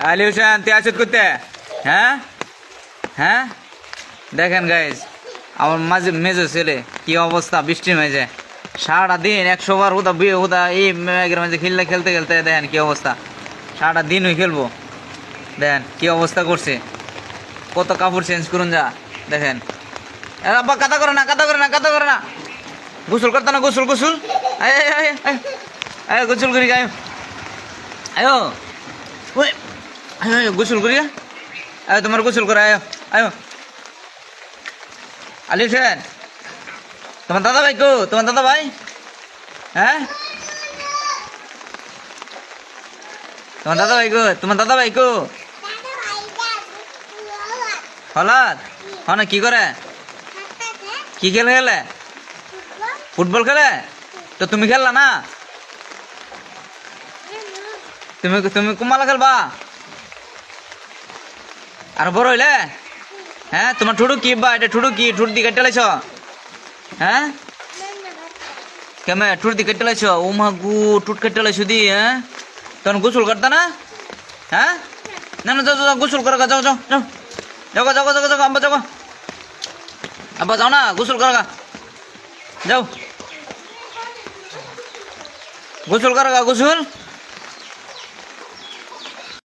আলী হোসেন তুই আছিস করতে? হ্যাঁ হ্যাঁ, দেখেন গাইজ আমার মাঝে মেজো ছেলে কি অবস্থা বৃষ্টির মেঝে সারাটা দিন 100 বার হুদা এই মেঘের মাঝে খেলতে খেলতে দেখেন কি অবস্থা। সারাটা দিন ওই খেলবো, দেখেন কি অবস্থা করছে। কত কাপড় চেঞ্জ করুন যা দেখেন। আব্বা কাদা করে না গোসল করতে না, গোসল গোসল করি গায় আয়ো ওই আয়ো গোসল করি আয়ো, তোমার গোসল করে আয়ো আয়ো। আলী হোসেন তোমার দাদা ভাই কো? তোমার দাদা ভাই হ্যাঁ, তোমার দাদা ভাই কো? তোমার দাদা ভাই কো? হলাদ হ্যাঁ, কি করে? কি খেলে? ফুটবল খেলে? তো তুমি খেললা না? তুমি কুমালা খেলবা আর বড় হইলে? হ্যাঁ, তোমার ঠুডু কি বা এটা ঠুডু কি? ঠুট দিয়ে কেটে লাইছ? হ্যাঁ কেমন ঠুট দিয়ে কেটে লাইছ? ও মা গু ঠুট কেটে লাইছো দি? হ্যাঁ তখন গোসল করতা না? হ্যাঁ না যাও গোসল করো, যাও আব্বা যাও না গোসল করো, যাও গোসল করো গোসল।